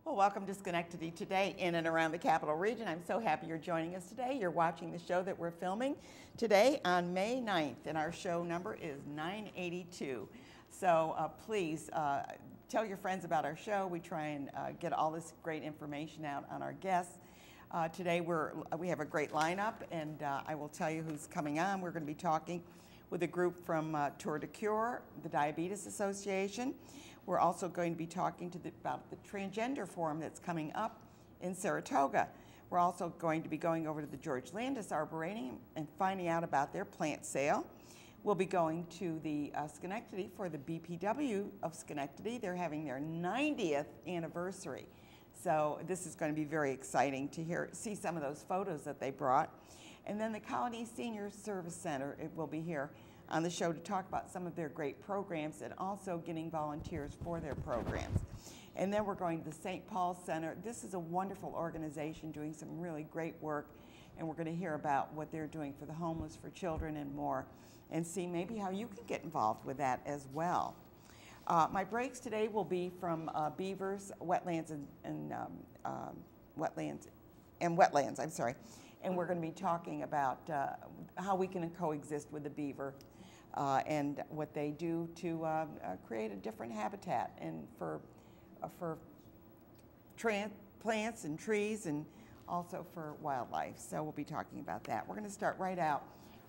Well, welcome to Schenectady Today in and around the Capital Region. I'm so happy you're joining us today. You're watching the show that we're filming today on May 9th, and our show number is 982. So please tell your friends about our show. We try and get all this great information out on our guests. Today we have a great lineup, and I will tell you who's coming on. We're going to be talking with a group from Tour de Cure, the Diabetes Association. We're also going to be talking about the Transgender Forum that's coming up in Saratoga. We're also going to be going over to the George Landis Arboretum and finding out about their plant sale. We'll be going to the Schenectady for the BPW of Schenectady. They're having their 90th anniversary. So this is going to be very exciting to see some of those photos that they brought. And then the Colony Senior Service Center, it will be here on the show to talk about some of their great programs and also getting volunteers for their programs. And then we're going to the St. Paul Center. This is a wonderful organization doing some really great work, and we're going to hear about what they're doing for the homeless, for children, and more, and see maybe how you can get involved with that as well. My breaks today will be from beavers, wetlands, and wetlands. I'm sorry. And we're going to be talking about how we can coexist with the beaver and what they do to create a different habitat and for plants and trees and also for wildlife. So we'll be talking about that. We're going to start right out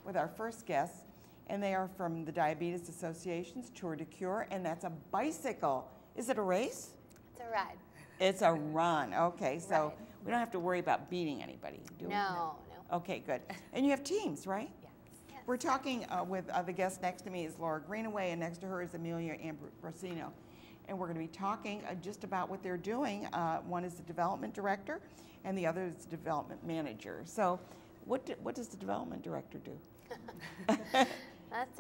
with our first guests, and they are from the Diabetes Association's Tour de Cure, and that's a bicycle. Is it a race? It's a ride. It's a run. Okay, so right. We don't have to worry about beating anybody, do we? No. Okay, good. And you have teams, right? Yes. We're talking with the guest next to me is Laura Greenaway, and next to her is Amelia Ambrosino. And we're going to be talking just about what they're doing. One is the development director, and the other is the development manager. So what does the development director do?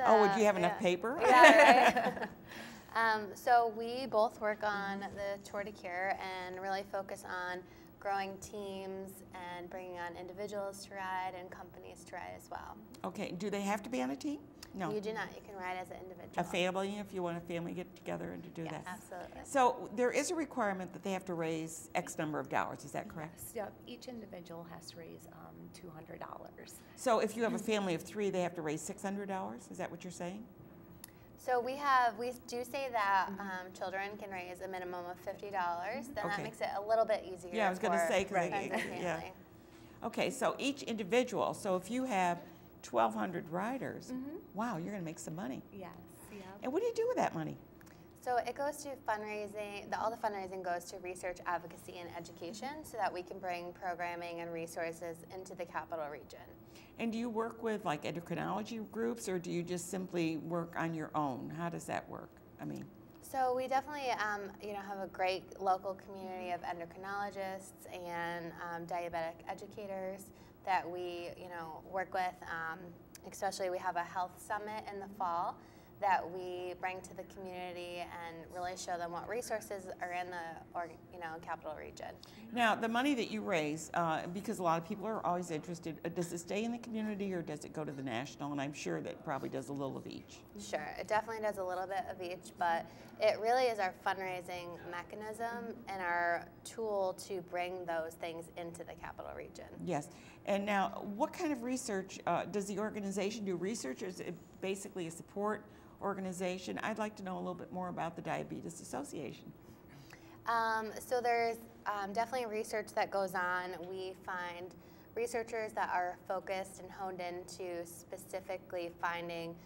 Oh, would you have enough paper? Yeah, right. So we both work on the Tour de Cure and really focus on growing teams and bringing on individuals to ride and companies to ride as well. Okay, do they have to be on a team? No. You do not. You can ride as an individual. A family, if you want a family get together and to do that? Absolutely. So there is a requirement that they have to raise X number of dollars, is that correct? Yes, yep. Each individual has to raise $200. So if you have a family of 3, they have to raise $600? Is that what you're saying? So we do say that children can raise a minimum of $50. Then that makes it a little bit easier. Yeah, I was going to say, yeah. Okay, so each individual. So if you have 1,200 riders, wow, you're going to make some money. Yes. Yeah. And what do you do with that money? So it goes to fundraising. All the fundraising goes to research, advocacy, and education, so that we can bring programming and resources into the capital region. And do you work with like endocrinology groups, or do you just simply work on your own? How does that work? I mean. So we definitely, have a great local community of endocrinologists and diabetic educators that we, work with. Especially, we have a health summit in the fall that we bring to the community and really show them what resources are in the capital region. Now, the money that you raise, because a lot of people are always interested, does it stay in the community or does it go to the national? And I'm sure that probably does a little of each. Sure, it definitely does a little bit of each, but it really is our fundraising mechanism and our tool to bring those things into the capital region. Yes, and now what kind of research, does the organization do research, or is it basically a support organization? I'd like to know a little bit more about the Diabetes Association. So there's definitely research that goes on. We find researchers that are focused and honed into specifically finding,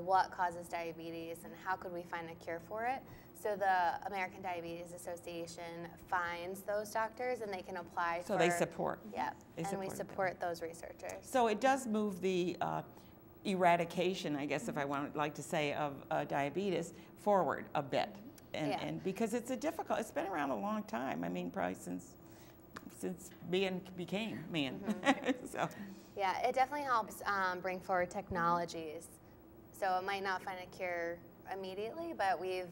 what causes diabetes and how could we find a cure for it. So the American Diabetes Association finds those doctors and they can apply so they support. Yeah, and we support those researchers. So it does move the eradication, I guess, if I like to say, of diabetes forward a bit, and because it's it's been around a long time. I mean, probably since man became man. So yeah, it definitely helps bring forward technologies. So it might not find a cure immediately, but we've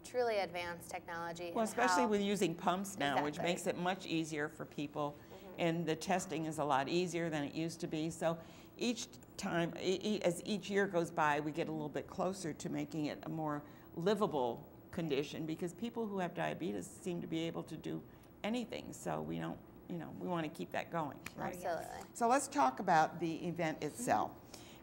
truly advanced technology. Well, especially with using pumps now, which makes it much easier for people, and the testing is a lot easier than it used to be. So each time, as each year goes by, we get a little bit closer to making it a more livable condition, because people who have diabetes seem to be able to do anything. So we don't, we want to keep that going, right? Absolutely. So let's talk about the event itself.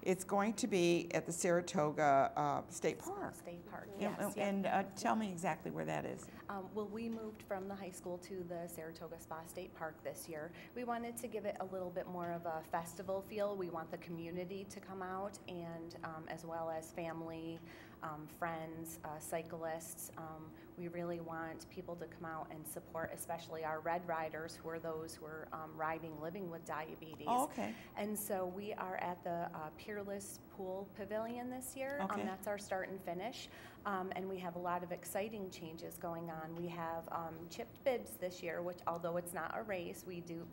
It's going to be at the Saratoga State Park. State Park, And- yes. And tell me exactly where that is. Well, we moved from the high school to the Saratoga Spa State Park this year. We wanted to give it a little bit more of a festival feel. We want the community to come out, and as well as family, friends, cyclists. We really want people to come out and support, especially our Red Riders, who are those who are living with diabetes. Oh, okay. And so we are at the Peerless Pool Pavilion this year. Okay. That's our start and finish. And we have a lot of exciting changes going on. We have chipped bibs this year, which although it's not a race,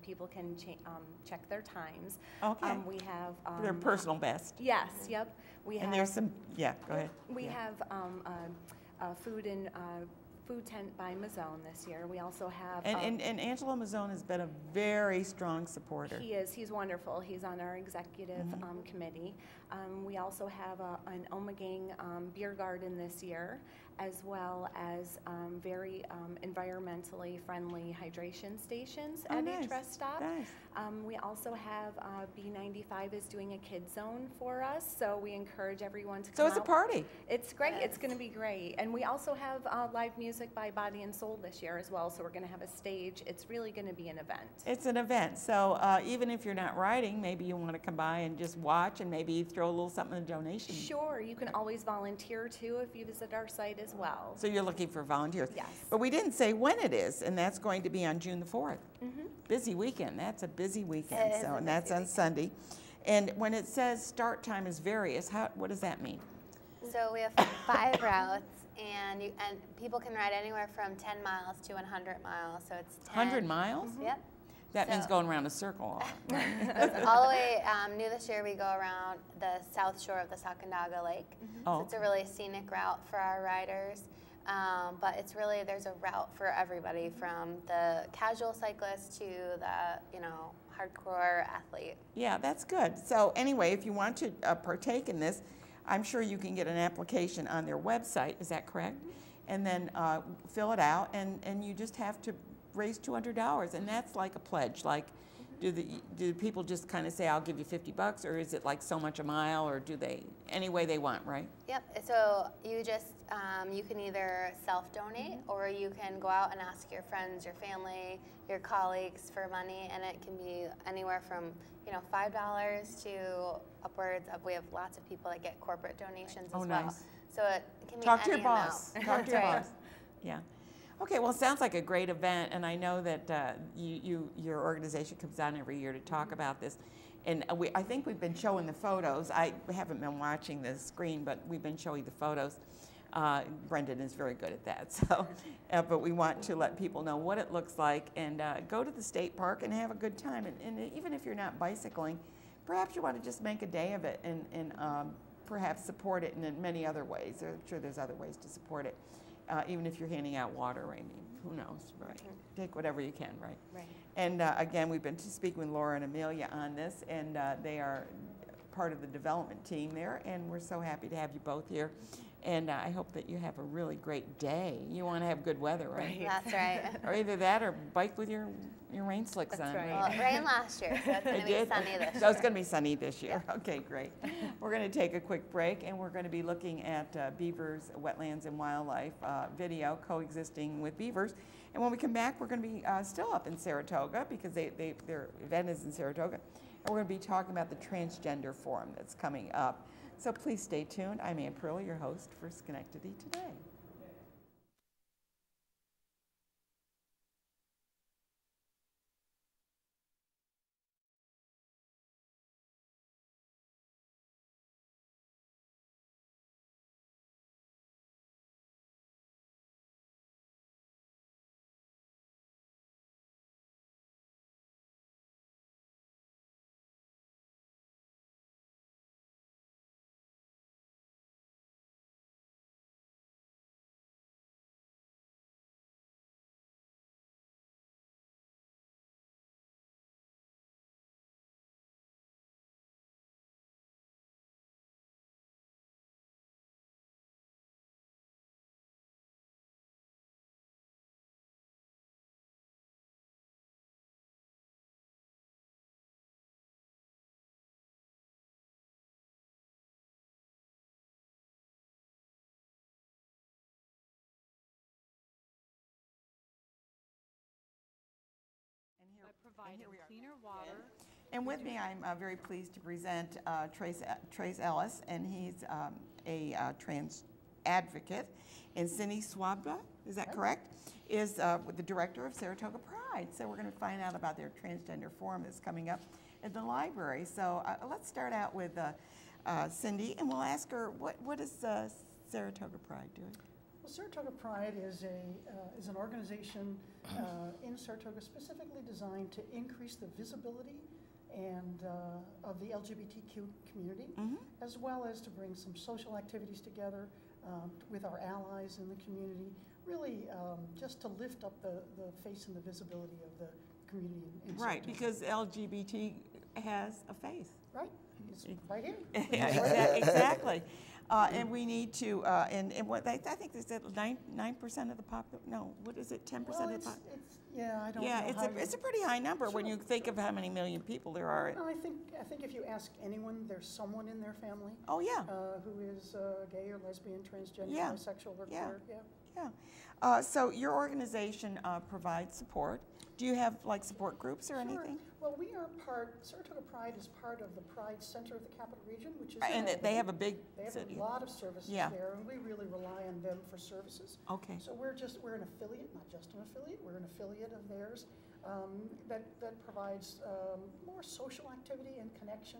people can check their times. Okay. We have Their personal best. Yes, yep. We have And there's some, yeah, go ahead. we Yeah. have a food tent by Mazzone this year. We also have And Angelo Mazzone has been a very strong supporter. he is. He's wonderful. He's on our executive committee. We also have an Omegang beer garden this year, as well as very environmentally friendly hydration stations Oh, at nice. each rest stop. Nice. We also have B95 is doing a kid zone for us, so we encourage everyone to come So it's a out. party. It's great. Yes. It's going to be great. And we also have live music by Body and Soul this year as well, so we're going to have a stage. It's really going to be an event. It's an event, so even if you're not riding, maybe you want to come by and just watch and maybe throw a little something in a donation. Sure, you can always volunteer too if you visit our site as well. So you're looking for volunteers. Yes. But we didn't say when it is, and that's going to be on June the 4th. Mm-hmm. Busy weekend. That's a busy weekend. It is So, a and that's busy on weekend. Sunday. And when it says start time is various, what does that mean? So we have 5 routes, and people can ride anywhere from 10 miles to 100 miles. So it's 10. 100 miles? Yep. That means So- going around a circle. All the way new this year, we go around the south shore of the Sacandaga Lake. Oh. So it's a really scenic route for our riders. But it's really, there's a route for everybody from the casual cyclist to the, hardcore athlete. Yeah, that's good. So anyway, if you want to partake in this, I'm sure you can get an application on their website. Is that correct? And then fill it out, and you just have to raise $200, and that's like a pledge. Like, do people just kind of say, I'll give you $50, or is it like so much a mile, or do they any way they want, right? Yep. So you just you can either self-donate, or you can go out and ask your friends, your family, your colleagues for money, and it can be anywhere from $5 to upwards of. We have lots of people that get corporate donations as Oh, well. nice. So it can be Talk to any your boss. amount. Talk to your That's right. boss. Yeah. Okay, well, it sounds like a great event, and I know that your organization comes on every year to talk about this. And I think we've been showing the photos. I haven't been watching the screen, but we've been showing the photos. Brendan is very good at that. So, but we want to let people know what it looks like, and go to the state park and have a good time. And even if you're not bicycling, perhaps you want to just make a day of it and perhaps support it in many other ways. I'm sure there's other ways to support it. Even if you're handing out water, I mean, who knows, right? Take whatever you can, right? Right. And again, we've been speaking with Laura and Amelia on this, and they are part of the development team there, and we're so happy to have you both here. And I hope that you have a really great day. You want to have good weather, right? That's right. Or either that or bike with your rain slicks That's on. right. Well, it rained last year, so it's going It to be did? sunny this year. So it's going to be sunny this year. Okay, great. We're going to take a quick break, and we're going to be looking at beavers, wetlands, and wildlife video coexisting with beavers. And when we come back, we're going to be still up in Saratoga because their event is in Saratoga. And we're going to be talking about the Transgender Forum that's coming up. So please stay tuned. I'm Ann Pearl, your host for Schenectady Today. providing cleaner water. And with me, I'm very pleased to present Trace Ellis, and he's a trans advocate. And Cindy Swabda, is that correct? Is the director of Saratoga Pride. So we're going to find out about their transgender forum that's coming up at the library. So let's start out with Cindy, and we'll ask her what is Saratoga Pride doing? Well, Saratoga Pride is an organization in Saratoga specifically designed to increase the visibility and of the LGBTQ community, as well as to bring some social activities together with our allies in the community, really just to lift up the face and the visibility of the community in Right, Saratoga. because LGBT has a face. Right, it's right here. Yeah, exactly. And we need to, and what I think they said 9% of the population, no, what is it, 10% of the population? Yeah, I don't know. Yeah, it's a pretty high number when you think of how many million people there are. No, I think if you ask anyone, there's someone in their family. Oh, yeah. Who is gay or lesbian, transgender, Yeah. bisexual, or Yeah. queer. Yeah. Yeah. So your organization provides support. Do you have like support groups or anything? Well, we are Saratoga Pride is part of the Pride Center of the Capital Region, which is And they have a big they have city. a lot of services there, and we really rely on them for services. Okay. So we're an affiliate, not just an affiliate. We're an affiliate of theirs that provides more social activity and connection.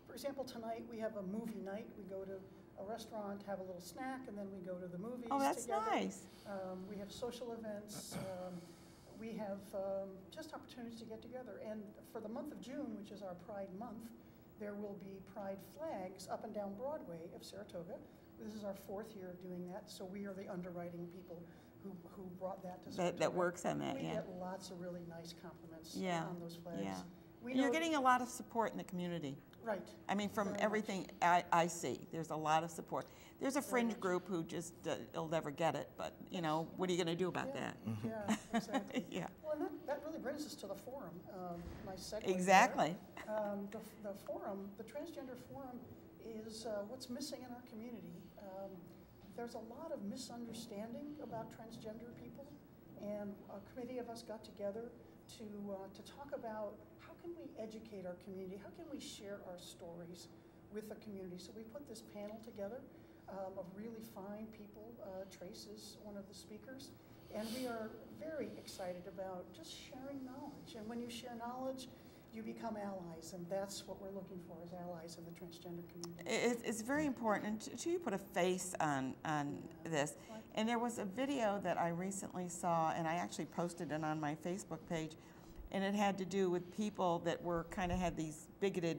For example, tonight we have a movie night. We go to a restaurant, have a little snack, and then we go to the movies. Oh, that's together. nice. We have social events. We have just opportunities to get together. And for the month of June, which is our Pride Month, there will be Pride flags up and down Broadway of Saratoga. This is our 4th year of doing that, so we are the underwriting people who brought that to Saratoga. That works on that, we yeah. get lots of really nice compliments on those flags. Yeah. We You're know- getting a lot of support in the community. Right. I mean, from Very everything I see, there's a lot of support. There's a fringe group who just will never get it, but you know, what are you going to do about that? Yeah, exactly. Yeah. Well, and that really brings us to the forum. Nice segue. Exactly. The forum, the transgender forum, is what's missing in our community. There's a lot of misunderstanding about transgender people, and a committee of us got together to talk about how can we educate our community, how can we share our stories with the community. So we put this panel together of really fine people. Trace is one of the speakers, and we are very excited about just sharing knowledge. And when you share knowledge, you become allies, and that's what we're looking for, as allies in the transgender community. It's very important to put a face on this. And there was a video that I recently saw, and I actually posted it on my Facebook page, and it had to do with people that were kind of had these bigoted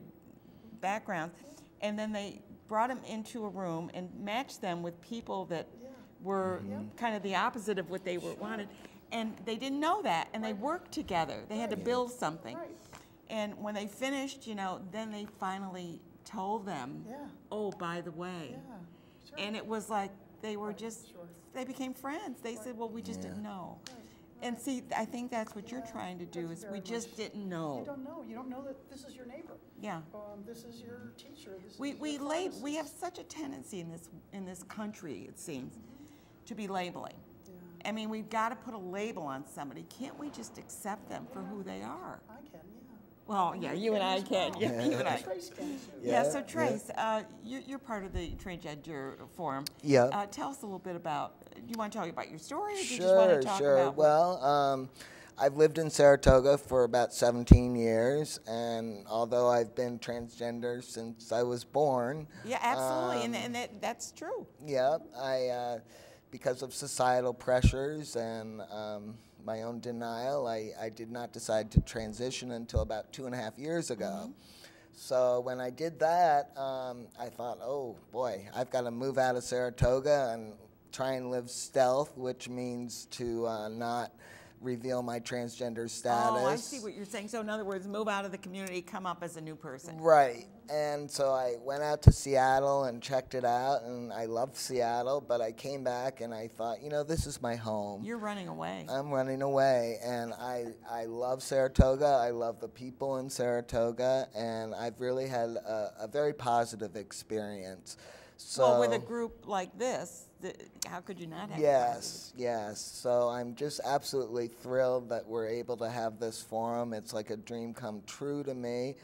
backgrounds, and then they brought them into a room and matched them with people that were kind of the opposite of what they wanted, and they didn't know that, and they worked together. They had to build something. Right. And when they finished, you know, then they finally told them, oh, by the way. Yeah, sure. And it was like they were just, sure. they became friends. They said, well, we just didn't know. Right. And see, I think that's what you're trying to do, that's is we very just much. didn't know. You don't know. You don't know that this is your neighbor. Yeah. This is your teacher. This is We your have pharmacist. such a tendency in this country, it seems, to be labeling. Yeah. I mean, we've got to put a label on somebody. Can't we just accept them for who they are? I can, yeah. Well, yeah, you and I can. Yeah, you and I. Trace can, too. Yeah, so Trace, you're part of the Transgender Forum. Yeah. Tell us a little bit about, do you want to talk about your story, or do you just want to talk about? Well, I've lived in Saratoga for about 17 years, and although I've been transgender since I was born. Yeah, absolutely, and that's true. Yeah, because of societal pressures and my own denial, I did not decide to transition until about 2.5 years ago. So when I did that, I thought, oh boy, I've got to move out of Saratoga and try and live stealth, which means to not reveal my transgender status. Oh, I see what you're saying. So in other words, move out of the community, come up as a new person. Right. And so I went out to Seattle and checked it out, and I loved Seattle, but I came back and I thought, you know, this is my home. You're running away. I'm running away, and I love Saratoga. I love the people in Saratoga, and I've really had a very positive experience. So, well, with a group like this, how could you not have yes, yes. So I'm just absolutely thrilled that we're able to have this forum. It's like a dream come true to me.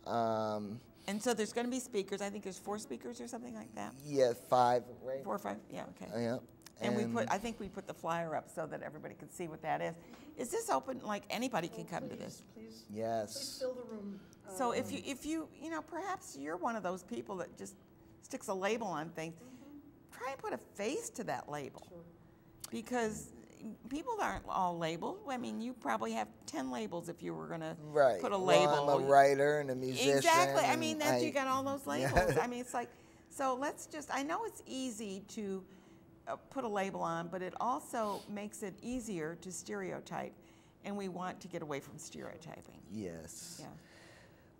And so there's going to be speakers. I think there's 4 speakers or something like that. Yeah, 5, right? 4 or 5. Yeah. Okay. Yeah. And I think we put the flyer up so that everybody could see what that is. Is this open? Like anybody can come to this? Please, Yes. please fill the room. So if you perhaps you're one of those people that just sticks a label on things, try and put a face to that label. Sure. Because people aren't all labeled. I mean, you probably have 10 labels if you were going to Right. put a label. Well, I'm a writer and a musician. Exactly. I mean, you got all those labels. Yeah. I mean, it's like, so let's just, I know it's easy to put a label on, but it also makes it easier to stereotype, and we want to get away from stereotyping. Yes. Yeah.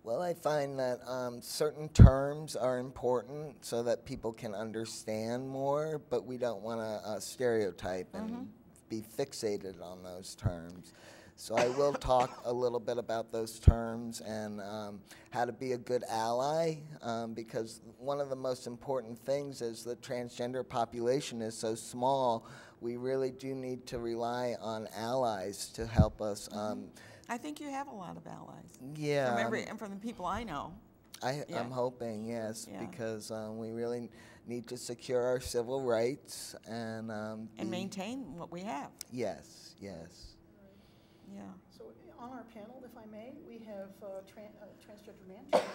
Well, I find that certain terms are important so that people can understand more, but we don't want to stereotype and be fixated on those terms. So I will talk a little bit about those terms and how to be a good ally, because one of the most important things is the transgender population is so small. We really do need to rely on allies to help us. I think you have a lot of allies. Yeah. From the people I know. I'm hoping, yes, Yeah. because we really need to secure our civil rights and Maintain what we have. Yes, yes. Yeah. So on our panel, if I may, we have transgender Nancy.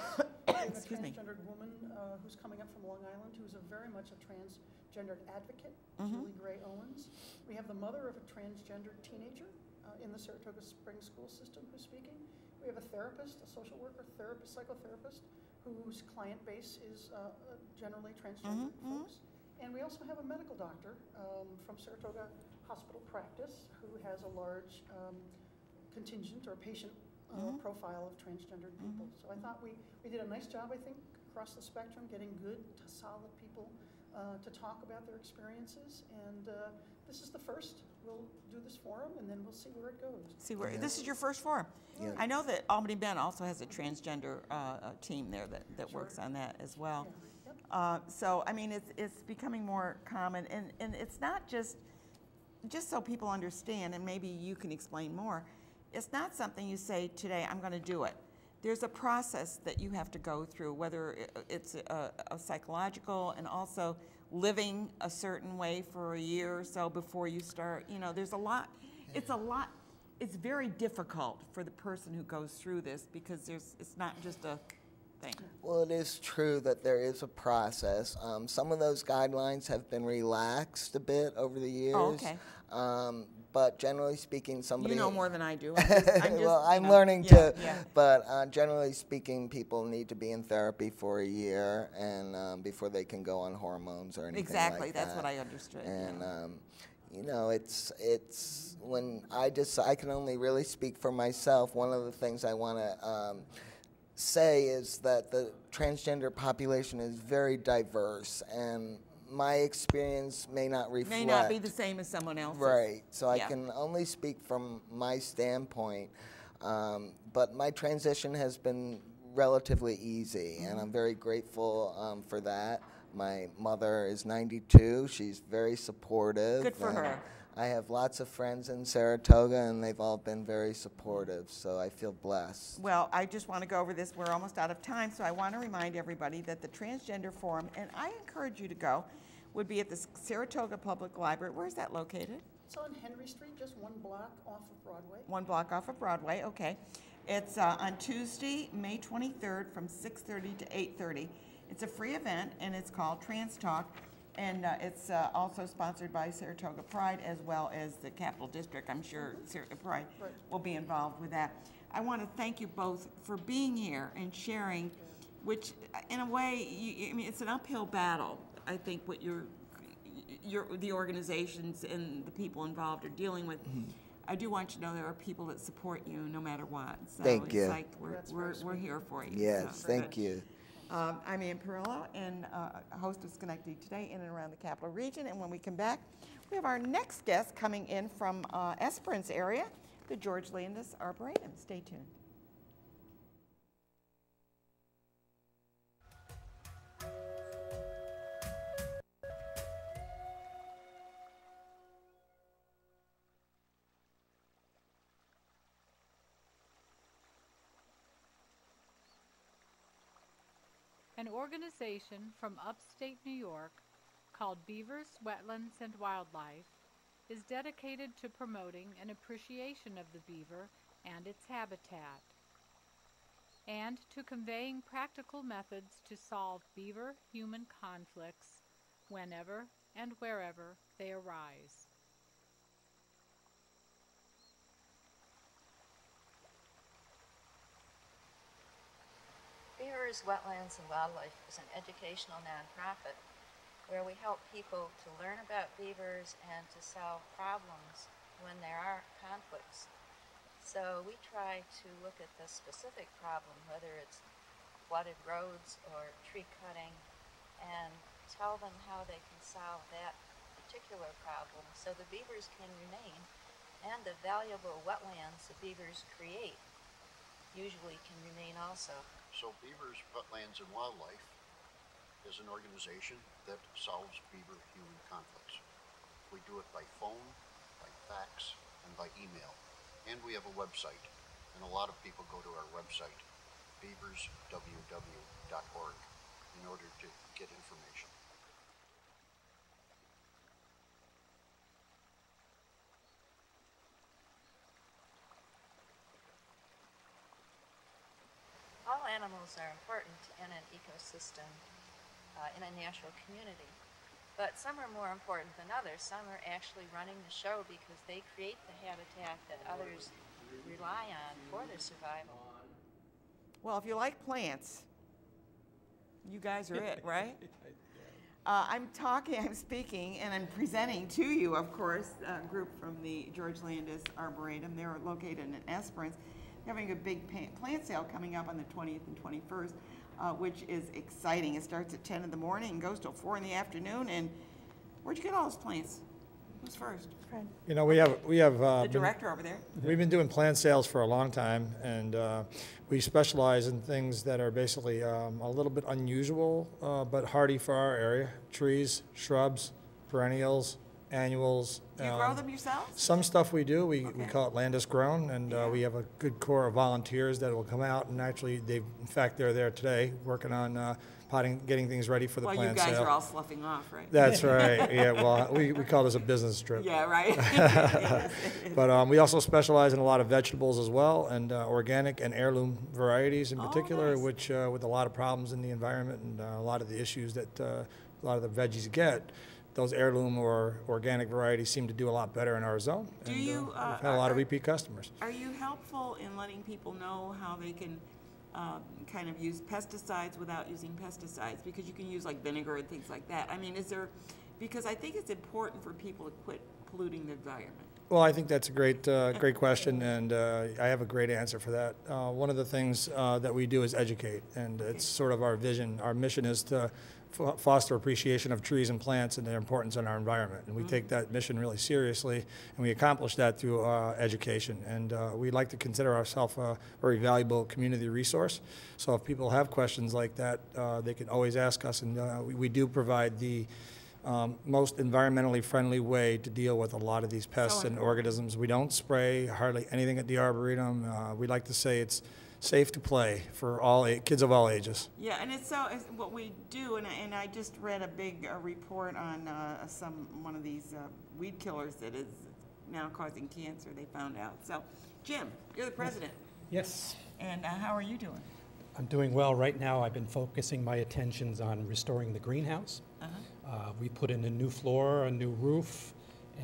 We have a Excuse me. transgendered woman who's coming up from Long Island who's very much a transgendered advocate, Julie Gray Owens. We have the mother of a transgendered teenager in the Saratoga Springs school system who's speaking. We have a therapist, a social worker, therapist, psychotherapist, whose client base is generally transgender folks. And we also have a medical doctor from Saratoga Hospital Practice who has a large contingent or patient profile of transgendered people. So I thought we did a nice job, I think, across the spectrum, getting good, solid people to talk about their experiences. And this is the first. We'll do this forum, and then we'll see where it goes. This is your first forum. Yeah. I know that Albany Ben also has a transgender team there that works on that as well. Yeah. So I mean, it's becoming more common, and it's not just so people understand, and maybe you can explain more. It's not something you say today, I'm going to do it. There's a process that you have to go through, whether it's a psychological and also living a certain way for a year or so before you start. There's a lot. It's very difficult for the person who goes through this because it's not just a thing. Well, it is true that there is a process. Some of those guidelines have been relaxed a bit over the years. Oh, okay. But generally speaking, somebody... You know more than I do. I'm just, well, I'm learning to. Yeah. But generally speaking, people need to be in therapy for a year and before they can go on hormones or anything Exactly. like that. That's what I understood. And it's when I can only really speak for myself. One of the things I want to say is that the transgender population is very diverse, and my experience may not reflect. May not be the same as someone else's. Right. So I Yeah. can only speak from my standpoint. But my transition has been relatively easy, and I'm very grateful for that. My mother is 92. She's very supportive. Good for her. I have lots of friends in Saratoga, and they've all been very supportive, so I feel blessed. Well, I just want to go over this. We're almost out of time, so I want to remind everybody that the Transgender Forum, and I encourage you to go, would be at the Saratoga Public Library. Where is that located? It's on Henry Street, just one block off of Broadway. 1 block off of Broadway, okay. It's on Tuesday, May 23rd from 6:30 to 8:30. It's a free event, and it's called Trans Talk, and it's also sponsored by Saratoga Pride as well as the Capital District. I'm sure Saratoga Pride will be involved with that. I want to thank you both for being here and sharing, which in a way, I mean, it's an uphill battle, I think, what the organizations and the people involved are dealing with. I do want you to know there are people that support you no matter what. So Thank you. It's like we're here for you. Yes, So, thank you. I'm Ann Perillo, and host of Schenectady Today in and around the Capital Region. And when we come back, we have our next guest coming in from Esperance area, the George Landis Arboretum. Stay tuned. an organization from upstate New York called Beavers, Wetlands, and Wildlife is dedicated to promoting an appreciation of the beaver and its habitat, and to conveying practical methods to solve beaver-human conflicts whenever and wherever they arise. Beavers, Wetlands, and Wildlife is an educational nonprofit where we help people to learn about beavers and to solve problems when there are conflicts. So we try to look at the specific problem, whether it's flooded roads or tree cutting, and tell them how they can solve that particular problem so the beavers can remain, and the valuable wetlands the beavers create usually can remain also. So Beavers, Wetlands, and Wildlife is an organization that solves beaver-human conflicts. We do it by phone, by fax, and by email. And we have a website, and a lot of people go to our website, beaversww.org, in order to get information. All animals are important in an ecosystem, in a natural community. But some are more important than others. Some are actually running the show because they create the habitat that others rely on for their survival. Well, if you like plants, you guys are it, right? I'm speaking, and I'm presenting to you, of course, a group from the George Landis Arboretum. They're located in Esperance. They're having a big plant sale coming up on the 20th and 21st, which is exciting. It starts at 10 in the morning and goes till 4 in the afternoon. And where'd you get all those plants? Who's first? Fred. You know, we have the director over there. We've been doing plant sales for a long time, and we specialize in things that are basically a little bit unusual, but hardy for our area: trees, shrubs, perennials, annuals. Do you grow them yourselves? Some stuff we do. We call it Landis Grown, and we have a good core of volunteers that will come out, and actually, in fact, they're there today working on potting, getting things ready for the plant sale. Well, you guys are all sloughing off, right? That's right. Yeah. Well, we call this a business trip. Yeah. Right. But we also specialize in a lot of vegetables as well, and organic and heirloom varieties in particular, nice. which with a lot of problems in the environment and a lot of the issues that a lot of the veggies get. Those heirloom or organic varieties seem to do a lot better in our zone. Do and, you? We've had a lot of repeat customers. Are you helpful in letting people know how they can kind of use pesticides without using pesticides? Because you can use like vinegar and things like that. I mean, is there? Because I think it's important for people to quit polluting the environment. Well, I think that's a great question, and I have a great answer for that. One of the things that we do is educate, and it's sort of our vision. Our mission is to foster appreciation of trees and plants and their importance in our environment. And we take that mission really seriously, and we accomplish that through education. And we like to consider ourselves a very valuable community resource. So if people have questions like that, they can always ask us, and we do provide the most environmentally friendly way to deal with a lot of these pests and organisms. We don't spray hardly anything at the Arboretum. We like to say it's safe to play for all kids of all ages. Yeah, and it's what we do, and I just read a big report on one of these weed killers that is now causing cancer, they found out. So, Jim, you're the president. Yes. And how are you doing? I'm doing well. Right now I've been focusing my attentions on restoring the greenhouse. We put in a new floor, a new roof,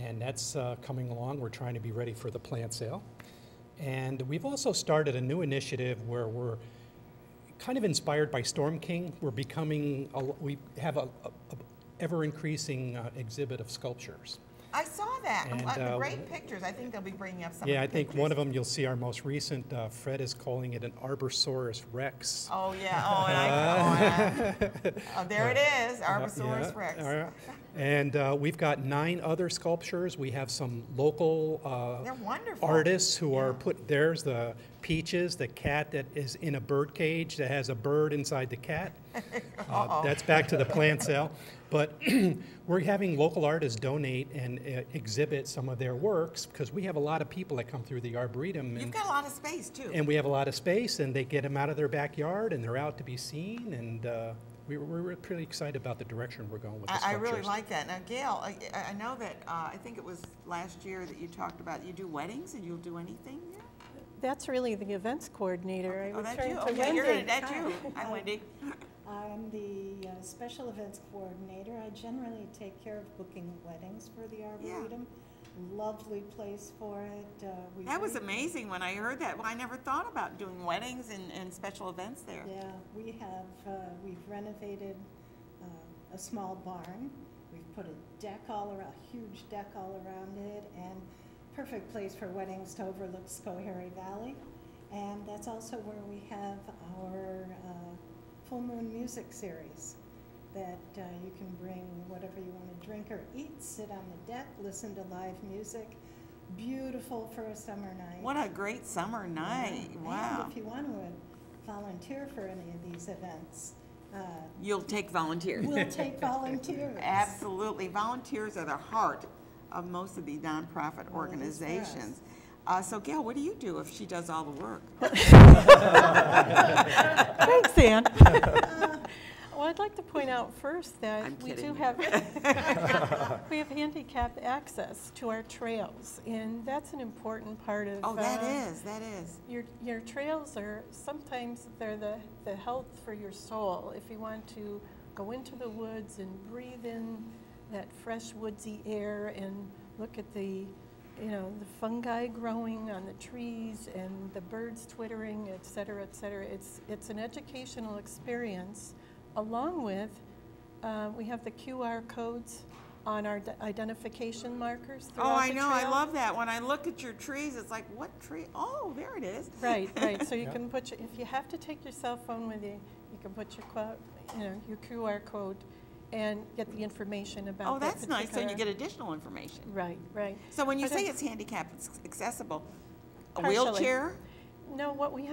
and that's coming along. We're trying to be ready for the plant sale. And we've also started a new initiative where we're kind of inspired by Storm King. We have a ever-increasing exhibit of sculptures. I saw that. And, great pictures. I think they'll be bringing up some. Yeah, of the I think pictures. one of them you'll see our most recent. Fred is calling it an Arbosaurus Rex. Oh yeah. There it is, Arbosaurus Rex. And we've got 9 other sculptures. We have some local They're wonderful. artists who are there's the Peaches, the cat that is in a bird cage that has a bird inside the cat. That's back to the plant sale. But we're having local artists donate and exhibit some of their works, because we have a lot of people that come through the Arboretum. You've got a lot of space, too. And we have a lot of space, and they get them out of their backyard, and they're out to be seen, and we're pretty excited about the direction we're going with the I sculptures. really like that. Now, Gail, I know that, I think it was last year that you talked about you do weddings and you'll do anything there? That's really the events coordinator. I Oh, was that's trying you. to Okay, Wendy. that's you. Hi, Wendy. I'm the special events coordinator. I generally take care of booking weddings for the Arboretum. Lovely place for it. That was amazing when I heard that. Well, I never thought about doing weddings and special events there. Yeah, we've renovated a small barn. We've put a huge deck all around it, and perfect place for weddings to overlook Schoharie Valley. And that's also where we have our full moon music series that you can bring whatever you want to drink or eat, sit on the deck, listen to live music. Beautiful for a summer night. What a great summer night. Yeah. Wow. And if you want to volunteer for any of these events, You'll take volunteers. we'll take volunteers. Absolutely. Volunteers are the heart of most of the nonprofit organizations. So, Gail, what do you do if she does all the work? Thanks, Ann. Well, I'd like to point out first that I'm we kidding do you. have we have handicapped access to our trails, and that's an important part of. Oh, that is. Your trails are sometimes they're the health for your soul. If you want to go into the woods and breathe in that fresh woodsy air and look at the the fungi growing on the trees and the birds twittering, et cetera, et cetera. It's an educational experience. Along with, we have the QR codes on our identification markers throughout Oh, I the know. trail. I love that. When I look at your trees, it's like, what tree? Oh, there it is. Right. So you can put if you have to take your cell phone with you, you can put your QR code and get the information about. Oh, that's nice. So you particular- get additional information. Right. So when you But say it's- it's handicapped accessible, a Partially. wheelchair? No, what we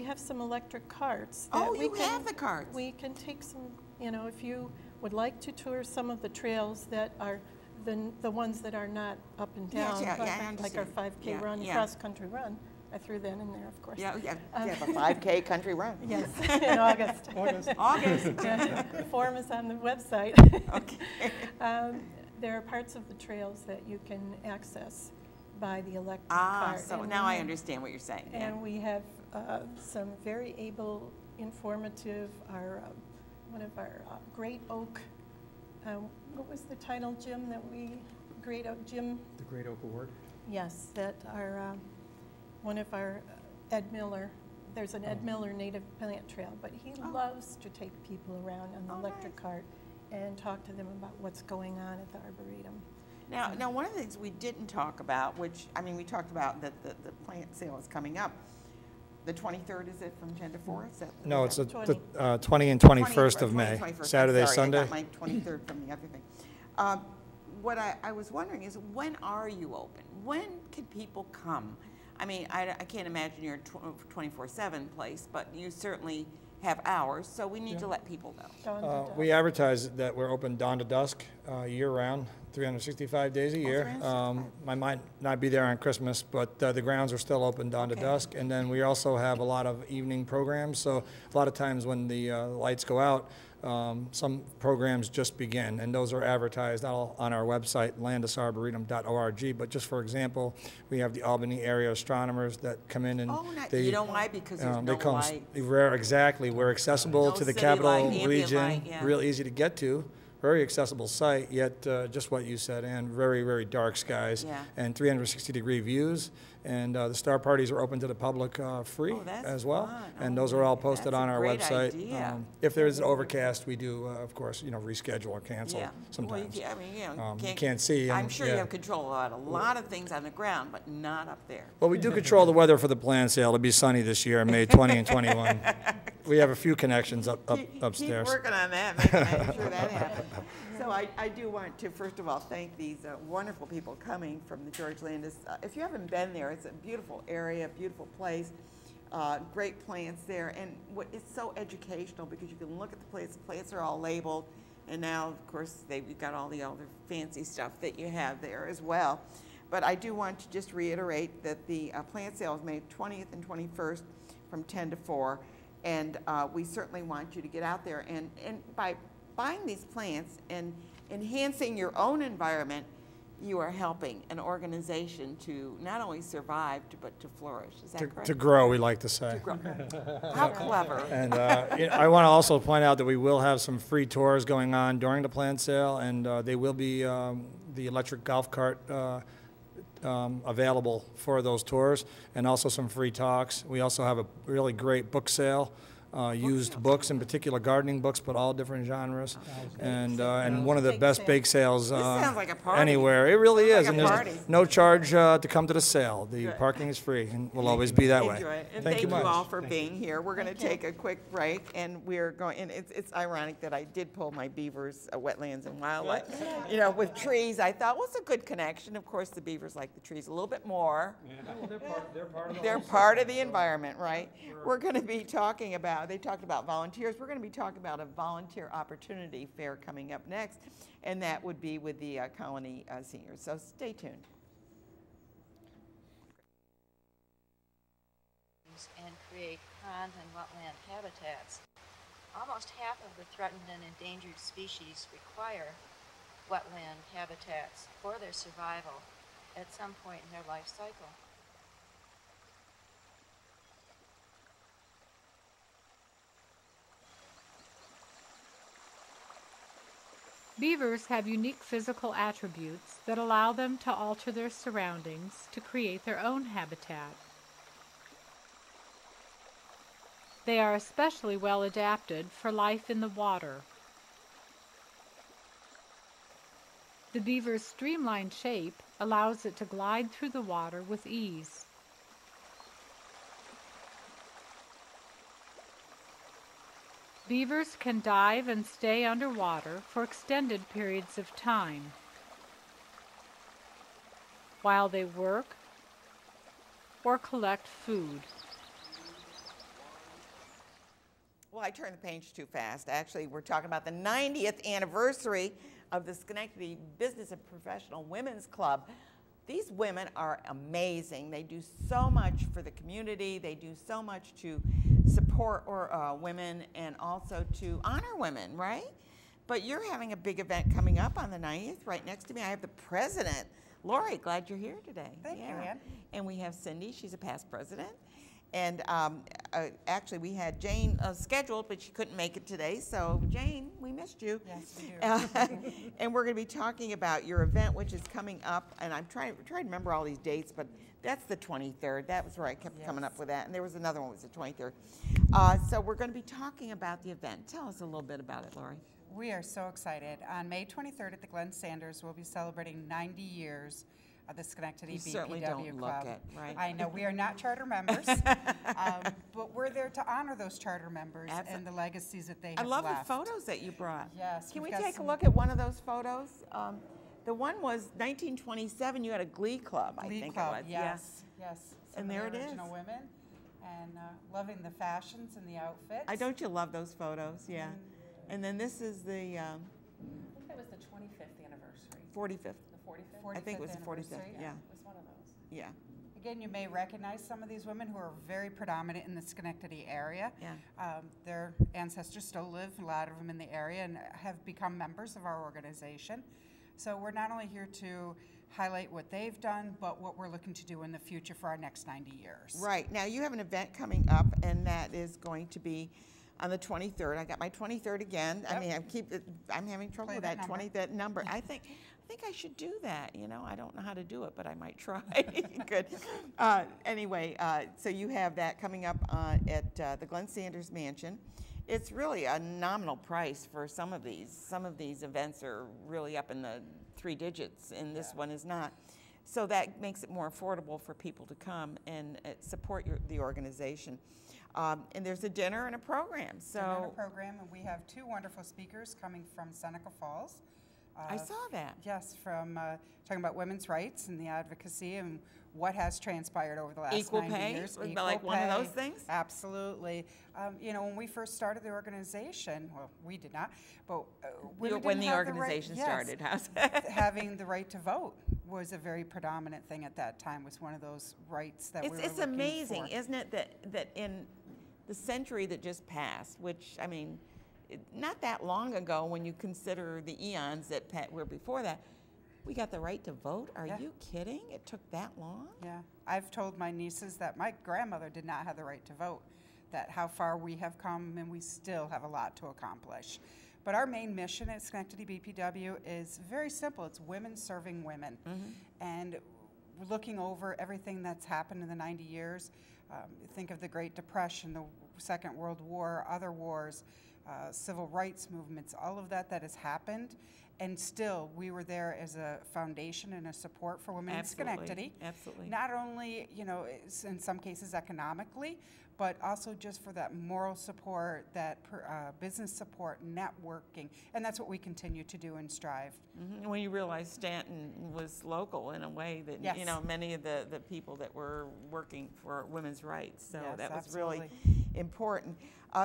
have some electric carts. Oh, that we you have the carts. We can take some, if you would like to tour some of the trails that are the ones that are not up and Yes, down, yeah, like, I like our understand. 5K run, Yeah. cross-country run. I threw that in there, of course. Yeah, you have a 5K country run. Yes, in August. August. The form is on the website. Okay. There are parts of the trails that you can access by the electric cart. So and now we I have- understand what you're saying. yeah. And we have some very able, informative, one of our Great Oak, what was the title, Jim, Great Oak, Jim? The Great Oak Award. Yes, that our, one of our, Ed Miller, there's an Ed Miller native plant trail, but he loves to take people around on the electric cart and talk to them about what's going on at the Arboretum. Now, one of the things we didn't talk about, which, we talked about that the plant sale is coming up. The 23rd, is it, from 10 to 4? Is that, No, is it's that- the 20 and 21st of 20, May, 21st. Saturday, I'm sorry, Sunday. I got my 23rd from the other thing. What I was wondering is, when are you open? When can people come? I can't imagine you're a 24/7 place, but you certainly have hours, so we need to let people know. Dawn to dusk. We advertise that we're open dawn to dusk, year-round, 365 days a year. 365. I might not be there on Christmas, but the grounds are still open dawn to dusk. And then we also have a lot of evening programs, so a lot of times when the lights go out, some programs just begin, and those are advertised all on our website, landusarboretum.org. But just for example, we have the Albany area astronomers that come in and You know why? Because there's no light. Exactly. We're accessible No to the city capital light, ambient region, light, yeah. real easy to get to. Very accessible site, yet just what you said, and very, very dark skies Yeah. and 360-degree views. And the star parties are open to the public free that's as well. fun. And Oh, those are all man, posted that's on a our great website. idea. If there is overcast, we do, of course, reschedule or cancel Yeah. sometimes. Well, You can't see. I'm sure you yeah. have control about a lot of things on the ground, but not up there. Well, we do control the weather for the plant sale. It'll be sunny this year, May 20 and 21. We have a few connections upstairs. Keep working on that, making sure that happens. So I do want to, first of all, thank these wonderful people coming from the George Landis. If you haven't been there, it's a beautiful area, beautiful place, great plants there, and it's so educational because you can look at the plants. The plants are all labeled. And now, of course, they've got all the other fancy stuff that you have there as well. But I do want to just reiterate that the plant sale is May 20th and 21st from 10 to 4. And we certainly want you to get out there. And by buying these plants and enhancing your own environment, you are helping an organization to not only survive, but to flourish. Is that correct? To grow, we like to say. To grow. How clever. And I want to also point out that we will have some free tours going on during the plant sale, and they will be the electric golf cart available for those tours, and also some free talks. We also have a really great book sale. Used books, in particular gardening books, but all different genres, and one of the best bake sales sounds like a party. Anywhere. It really is, like and a there's party. no charge to come to the sale. The parking is free, and will always be that way. Enjoy it. And Thank you much. all for being here. We're going to take a quick break, and we're going. And it's ironic that I did pull my beavers, wetlands and wildlife. You know, with trees, I thought, well, it's a good connection. Of course, the beavers like the trees a little bit more. They're part of the environment, right? We're going to be talking about. They talked about volunteers. We're going to be talking about a volunteer opportunity fair coming up next, and that would be with the Colony seniors. So stay tuned. And create pond and wetland habitats. Almost half of the threatened and endangered species require wetland habitats for their survival at some point in their life cycle. Beavers have unique physical attributes that allow them to alter their surroundings to create their own habitat. They are especially well adapted for life in the water. The beaver's streamlined shape allows it to glide through the water with ease. Beavers can dive and stay underwater for extended periods of time while they work or collect food. Well, I turned the page too fast. Actually, we're talking about the 90th anniversary of the Schenectady Business and Professional Women's Club. These women are amazing. They do so much for the community. They do so much to support women and also to honor women, right? But you're having a big event coming up on the 90th. Right next to me, I have the president. Lori, glad you're here today. Thank you, Ann. And we have Cindy. She's a past president. And actually, we had Jane scheduled, but she couldn't make it today. So, Jane, we missed you. Yes, we do. And we're going to be talking about your event, which is coming up. And I'm trying to remember all these dates, but that's the 23rd. That was where I kept coming up with that. And there was another one, was the 23rd. So we're going to be talking about the event. Tell us a little bit about it, Lori. We are so excited. On May 23rd at the Glenn Sanders, we'll be celebrating 90 years of the Schenectady BPW certainly don't Club. Look it, right? I know we are not charter members, but we're there to honor those charter members and the legacies that they have left. I love the photos that you brought. Yes. Can we take a look at one of those photos? The one was 1927. You had a Glee Club, I think it was. Yes, yes. And there it is. Original women, and loving the fashions and the outfits. Don't you love those photos? Yeah. And then this is the. I think that was the 25th anniversary. 45th. The 45th? I think it was the 45th. Yeah. It was one of those. Yeah. Again, you may recognize some of these women who are very predominant in the Schenectady area. Yeah. Their ancestors still live, a lot of them in the area, and have become members of our organization. So we're not only here to highlight what they've done, but what we're looking to do in the future for our next 90 years. Right. Now, you have an event coming up, and that is going to be on the 23rd. I got my 23rd again. Yep. I mean, I'm having trouble with that number. I think I should do that. You know, I don't know how to do it, but I might try. Good. Anyway, so you have that coming up at the Glenn Sanders Mansion. It's really a nominal price for some of these. Some of these events are really up in the 3 digits, and this one is not. So that makes it more affordable for people to come and support the organization. And there's a dinner and a program. Dinner and a program, and we have 2 wonderful speakers coming from Seneca Falls. I saw that. Yes, from talking about women's rights and the advocacy and what has transpired over the last Equal 90 pay? years. Like one of those things? Absolutely. You know, when we first started the organization, well, we did not, but women When didn't the have organization yes, started, how's having the right to vote was a very predominant thing at that time, was one of those rights that we were It's looking amazing, for. isn't it, that in the century that just passed, which, I mean, not that long ago when you consider the eons that were before that, we got the right to vote? Are you kidding? It took that long? Yeah. I've told my nieces that my grandmother did not have the right to vote, that how far we have come, and we still have a lot to accomplish. But our main mission at Schenectady BPW is very simple. It's women serving women. And we're looking over everything that's happened in the 90 years. Think of the Great Depression, the Second World War, other wars, civil rights movements, all of that has happened. And still, we were there as a foundation and a support for women in Schenectady. Absolutely. Not only, you know, in some cases economically, but also just for that moral support, that business support, networking, and that's what we continue to do and strive. When you realize Stanton was local in a way that, you know, many of the people that were working for women's rights, so that was really important.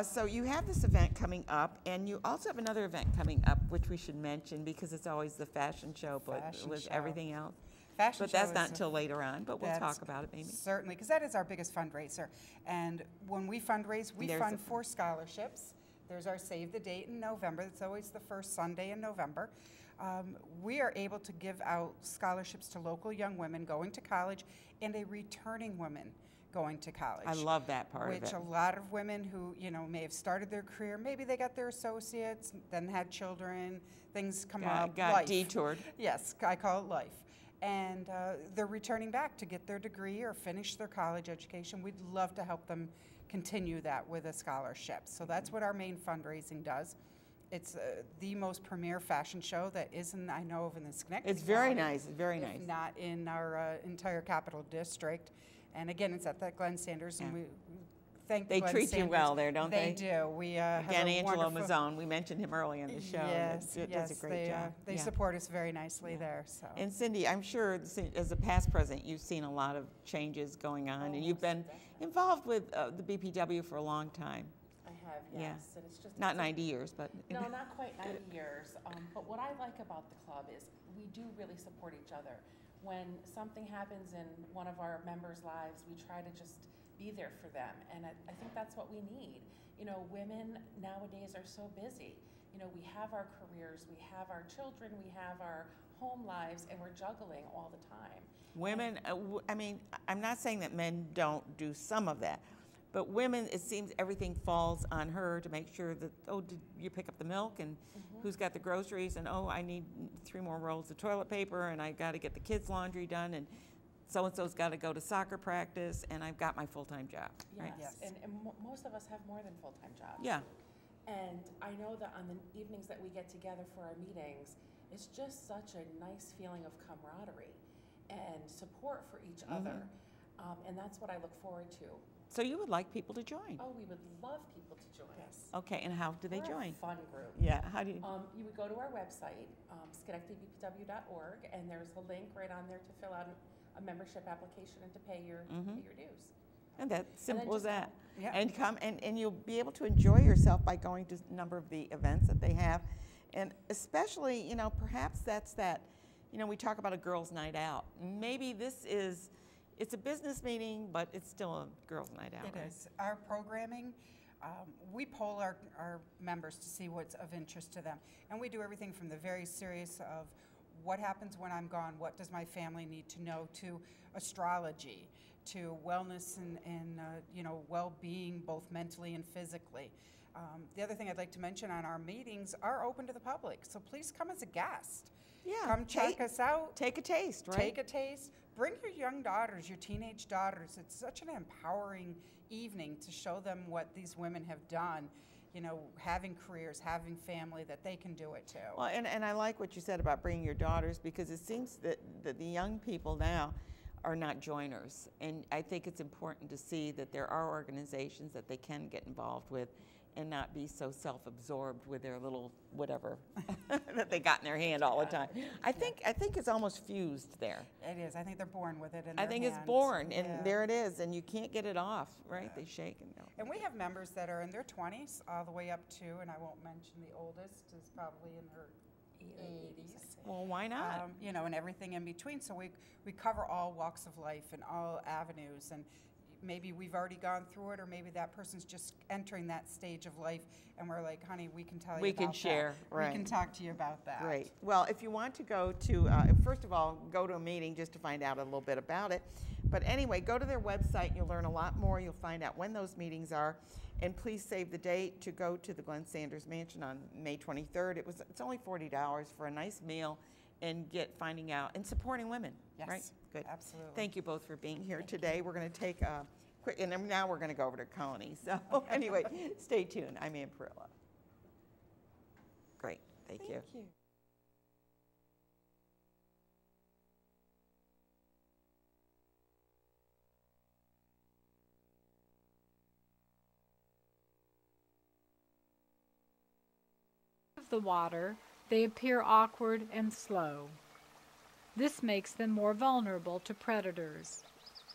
So you have this event coming up, and you also have another event coming up, which we should mention because it's always the fashion show, but with everything else. But that's not until later on, but we'll talk about it maybe. Certainly, because that is our biggest fundraiser. And when we fundraise, we fund for scholarships. There's our Save the Date in November. It's always the first Sunday in November. We are able to give out scholarships to local young women going to college and a returning woman going to college. I love that part of it. Which a lot of women who, you know, may have started their career, maybe they got their associates, then had children, things come up. Got life. detoured. Yes, I call it life. And they're returning back to get their degree or finish their college education. We'd love to help them continue that with a scholarship. So that's what our main fundraising does. It's the most premier fashion show that isn't, I know of, in the Schenectady It's very County, nice, very nice. if not in our entire capital district. And again, it's at that Glenn Sanders, and we thank They Glenn treat Sanders. you well there, don't they? They do. We have Again, a Angelo wonderful... Mazzone, we mentioned him early in the show. Yes, It yes, does a great job. They support us very nicely there. So. And Cindy, I'm sure as a past president, you've seen a lot of changes going on, and you've been involved with the BPW for a long time. I have, yes. And it's just not 90 years, but no, not quite 90 years. But what I like about the club is we do really support each other. When something happens in one of our members' lives, we try to just be there for them, and I think that's what we need. You know, women nowadays are so busy. You know, we have our careers, we have our children, we have our home lives, and we're juggling all the time. Women, I mean, I'm not saying that men don't do some of that, but women, it seems everything falls on her to make sure that, oh, did you pick up the milk, and who's got the groceries, and oh, I need 3 more rolls of toilet paper, and I got to get the kids' laundry done, and so-and-so's got to go to soccer practice, and I've got my full-time job. Yes, right? and most of us have more than full-time jobs. Yeah. And I know that on the evenings that we get together for our meetings, it's just such a nice feeling of camaraderie and support for each other. And that's what I look forward to. So you would like people to join? Oh, we would love people to join us. Okay, and how do they We're join? A fun group. Yeah, how do you? You would go to our website, SchenectadyBPW.org, and there's a link right on there to fill out a membership application and to pay your dues. And that's simple as that. Yeah. And come and you'll be able to enjoy yourself by going to a number of the events that they have. And especially, you know, perhaps that's that, you know, we talk about a girls' night out. Maybe it's a business meeting, but it's still a girls' night out. It is. Our programming, we poll our members to see what's of interest to them. And we do everything from the very serious of what happens when I'm gone, what does my family need to know, to astrology, to wellness and you know, well-being, both mentally and physically. The other thing I'd like to mention on our meetings are open to the public, so please come as a guest. Yeah. Come check us out. Take a taste, right? Take a taste. Bring your young daughters, your teenage daughters. It's such an empowering evening to show them what these women have done, you know, having careers, having family, that they can do it too. Well, and I like what you said about bringing your daughters, because it seems that the young people now are not joiners. And I think it's important to see that there are organizations that they can get involved with and not be so self-absorbed with their little whatever that that they got in their hand all the time. I think it's almost fused there. It is. I think they're born with it in I their think hands. it's born, and Yeah. there it is, and you can't get it off, right? They shake and go. And we have members that are in their 20s all the way up to, and I won't mention the oldest is probably in her 80s. Well, why not? You know, and everything in between. So we cover all walks of life and all avenues, and maybe we've already gone through it, or maybe that person's just entering that stage of life, and we're like, honey, we can tell you We about can that. share, right. We can talk to you about that. Great. Well, if you want to go to, first of all, go to a meeting just to find out a little bit about it. But anyway, go to their website. You'll learn a lot more. You'll find out when those meetings are. And please save the date to go to the Glenn Sanders Mansion on May 23rd. It's only $40 for a nice meal and finding out and supporting women. Yes. Right? Good. Absolutely. Thank you both for being here today. We're going to take a quick, and then now we're going to go over to Colony. So anyway, stay tuned. I'm Ann Perillo. Great. Thank you. Thank you. Of the water, they appear awkward and slow. This makes them more vulnerable to predators,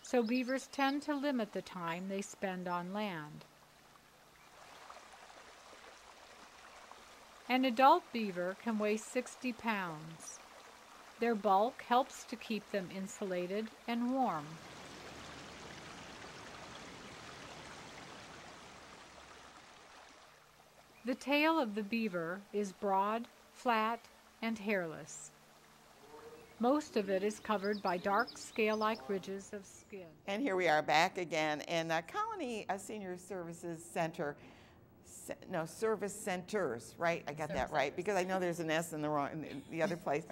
so beavers tend to limit the time they spend on land. An adult beaver can weigh 60 pounds. Their bulk helps to keep them insulated and warm. The tail of the beaver is broad, flat, and hairless. Most of it is covered by dark scale-like ridges of skin. And here we are back again in Colony Senior Services Center. Service centers, right? I got that right because I know there's an S in the other place.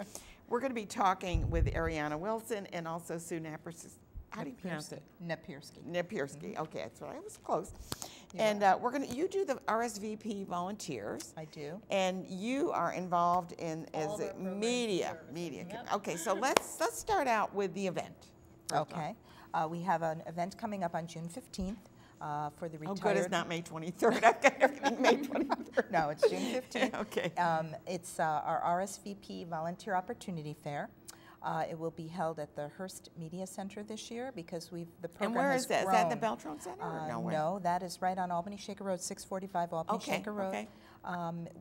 We're going to be talking with Ariana Wilson and also Sue Napierski. How do you pronounce it? Napierski. Napierski. Okay, that's right. I was close. And you do the RSVP volunteers. I do. And you are involved in All as of our media. Yep. Okay, so let's start out with the event. Okay. We have an event coming up on June 15th for the retired. Oh, good, it's not May 23rd. I've got everything May 23rd. No, it's June 15th. Okay. It's our RSVP Volunteer Opportunity Fair. It will be held at the Hearst Media Center this year because the program And where has is that? grown. Is that the Beltran Center or nowhere? No, that is right on Albany Shaker Road, 645 Albany Shaker Road. Okay.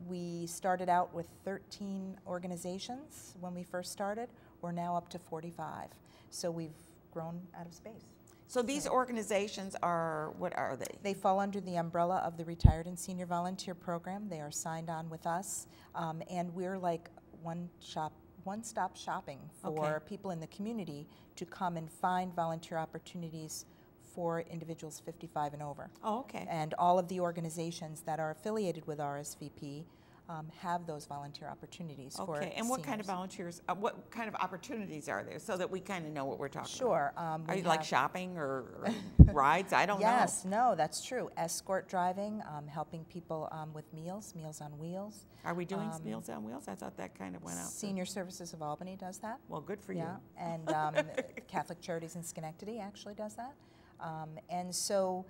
We started out with 13 organizations when we first started. We're now up to 45. So we've grown out of space. So these organizations are, what are they? They fall under the umbrella of the Retired and Senior Volunteer Program. They are signed on with us, and we're like one-stop shopping for people in the community to come and find volunteer opportunities for individuals 55 and over. Oh, okay. And all of the organizations that are affiliated with RSVP have those volunteer opportunities for Okay, and what kind of seniors. volunteers, what kind of opportunities are there so that we kind of know what we're talking Sure. about? We Are you like have- shopping or rides? I don't know. Yes, no, that's true. Escort driving, helping people with Meals on Wheels. Are we doing Meals on Wheels? I thought that kind of went out. Senior Services of Albany does that. Well, good for Yeah, you. and Catholic Charities in Schenectady actually does that. And so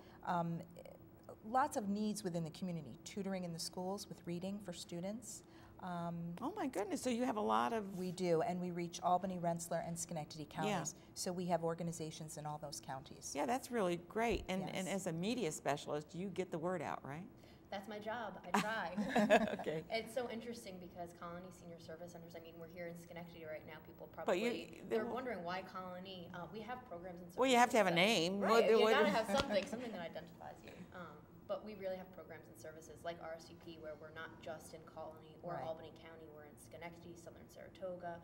lots of needs within the community. Tutoring in the schools with reading for students. Oh my goodness, so you have a lot of... We do, and we reach Albany, Rensselaer, and Schenectady counties. So we have organizations in all those counties. Yeah, that's really great. And, Yes. and as a media specialist, you get the word out, right? That's my job. I try. Okay. It's so interesting because Colony Senior Service Centers, I mean, we're here in Schenectady right now. People But probably, they're wondering why Colony. We have programs and services. Well, you have to have a that- name. Right, What- you what- gotta have something that identifies you. But we really have programs and services like RSVP where we're not just in Colony or Right. Albany County. We're in Schenectady, Southern Saratoga,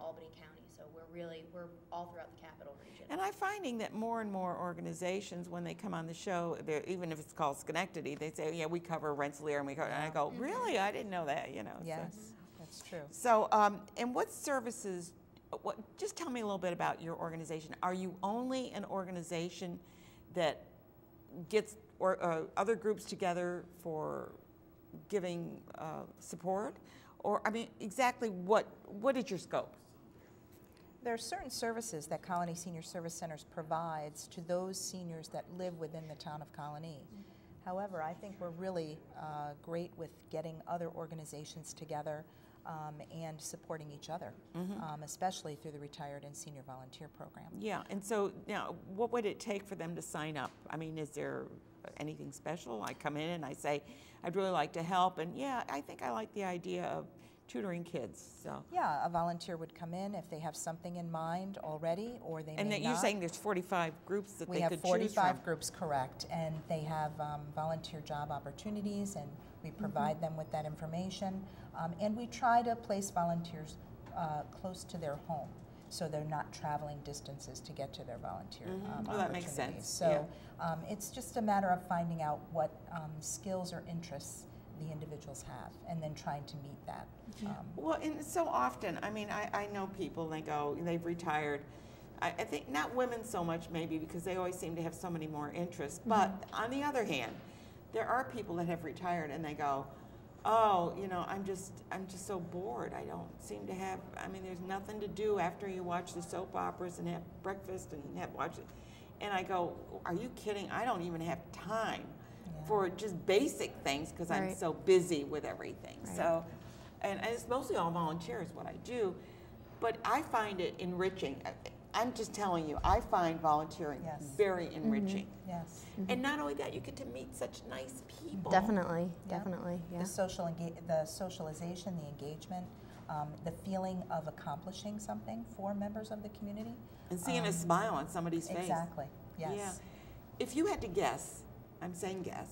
Albany County. So we're all throughout the capital region. And I'm finding that more and more organizations, when they come on the show, even if it's called Schenectady, they say, yeah, we cover Rensselaer, and we cover, and I go, really? I didn't know that, you know. Yes, that's true. So, and what services, just tell me a little bit about your organization. Are you only an organization that gets other groups together for giving support? Or, I mean, exactly what is your scope? There are certain services that Colony Senior Service Centers provides to those seniors that live within the town of Colony. However, I think we're really great with getting other organizations together. and supporting each other, especially through the Retired and Senior Volunteer Program. Yeah, and so now, what would it take for them to sign up? I mean, is there anything special? I come in and I say, I'd really like to help, and yeah, I think I like the idea of tutoring kids. So yeah, a volunteer would come in if they have something in mind already, or they may not. And you're saying there's 45 groups that they could choose from? We have 45 groups, correct, and they have volunteer job opportunities, and we provide them with that information, and we try to place volunteers close to their home, so they're not traveling distances to get to their volunteer Oh, that makes sense. So it's just a matter of finding out what skills or interests the individuals have, and then trying to meet that. Well, and so often, I mean, I know people, they go, they've retired. I think not women so much maybe, because they always seem to have so many more interests, but on the other hand, there are people that have retired and they go, oh, you know, I'm just so bored. I don't seem to have, I mean, there's nothing to do after you watch the soap operas and have breakfast and watch it. And I go, are you kidding? I don't even have time for just basic things because I'm so busy with everything. So, and it's mostly all volunteers what I do, but I find it enriching. I'm just telling you, I find volunteering very enriching. Yes. And not only that, you get to meet such nice people. Definitely, definitely, yeah. The socialization, the engagement, the feeling of accomplishing something for members of the community. And seeing a smile on somebody's face. Exactly, yes. Yeah. If you had to guess, I'm saying guess,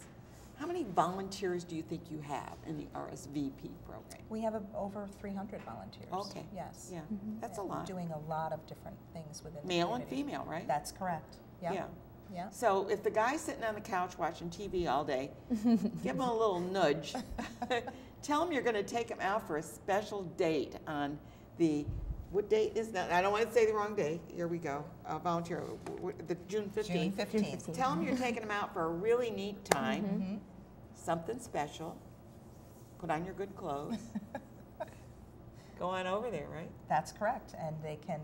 how many volunteers do you think you have in the RSVP program? We have over 300 volunteers. Okay. Yes. Yeah, that's a lot. Doing a lot of different things within the Male and community. female, right? That's correct. Yeah. Yeah. Yeah. So if the guy's sitting on the couch watching TV all day, give him a little nudge. Tell him you're going to take him out for a special date on the, what date is that? I don't want to say the wrong day. Here we go. Volunteer, the June 15th. June 15th. Tell him you're taking him out for a really neat time, something special. Put on your good clothes. Go on over there, right? That's correct. And they can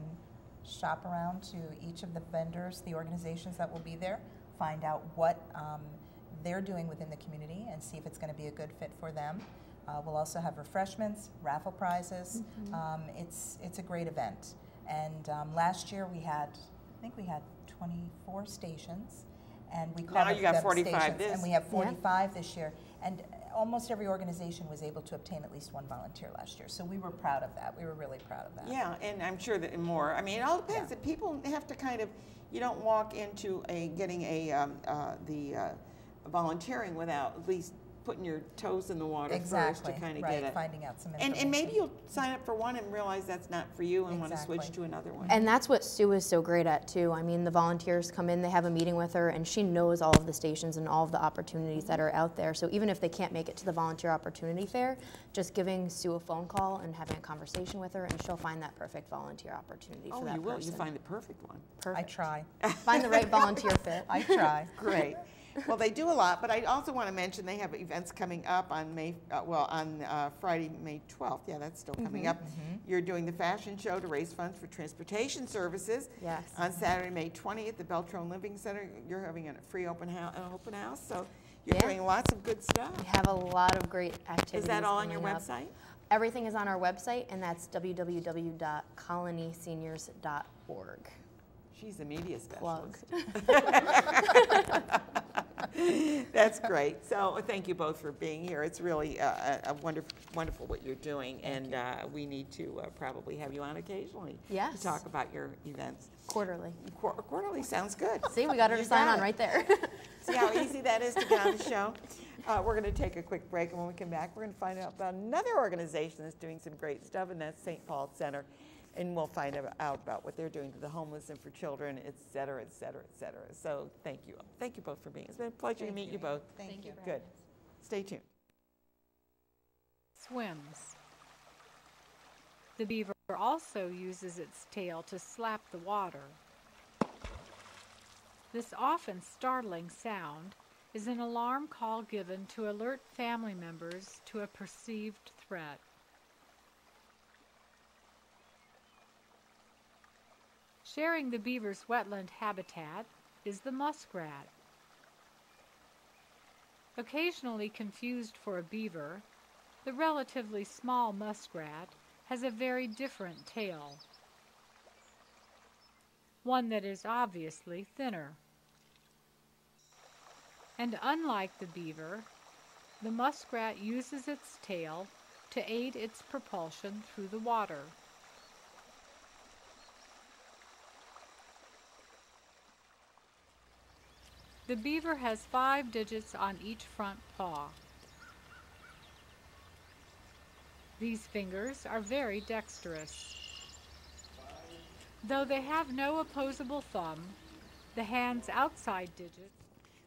shop around to each of the vendors, the organizations that will be there, find out what they're doing within the community and see if it's going to be a good fit for them. We'll also have refreshments, raffle prizes. It's a great event. And last year we had, I think we had 24 stations, and we now you got 45 and we have 45 this year. And almost every organization was able to obtain at least one volunteer last year. So we were proud of that. We were really proud of that. Yeah, and I'm sure that more. I mean, it all depends. Yeah. People have to kind of, you don't walk into getting volunteering without at least putting your toes in the water first to kind of get it. Finding out some information. And maybe you'll sign up for one and realize that's not for you and want to switch to another one. And that's what Sue is so great at too. I mean, the volunteers come in, they have a meeting with her, and she knows all of the stations and all of the opportunities that are out there. So even if they can't make it to the volunteer opportunity fair, just giving Sue a phone call and having a conversation with her, and she'll find that perfect volunteer opportunity for that person. Oh, you will. You find the perfect one. Perfect. I try. Find the right volunteer fit. I try. Great. Well, they do a lot, but I also want to mention they have events coming up on Friday, May 12th. Yeah, that's still coming up. You're doing the fashion show to raise funds for transportation services. Yes. On Saturday, May 20th, the Beltrone Living Center, you're having a free open house. So you're doing lots of good stuff. We have a lot of great activities. Is that all on your coming up. website? Everything is on our website, and that's www.colonyseniors.org. She's a media specialist. Plug. That's great. So thank you both for being here. It's really a wonderful what you're doing, and we need to probably have you on occasionally to talk about your events. Quarterly. Quarterly sounds good. See, we got her to sign on right there. See how easy that is to get on the show? We're going to take a quick break, and when we come back, we're going to find out about another organization that's doing some great stuff, and that's St. Paul Center. And we'll find out about what they're doing to the homeless and for children, et cetera, et cetera, et cetera. So thank you. Thank you both for being here. It's been a pleasure to meet you both. Thank you. Good. Stay tuned. Swims. The beaver also uses its tail to slap the water. This often startling sound is an alarm call given to alert family members to a perceived threat. Sharing the beaver's wetland habitat is the muskrat. Occasionally confused for a beaver, The relatively small muskrat has a very different tail, one that is obviously thinner. And unlike the beaver, the muskrat uses its tail to aid its propulsion through the water. The beaver has 5 digits on each front paw. These fingers are very dexterous. Though they have no opposable thumb, the hand's outside digits.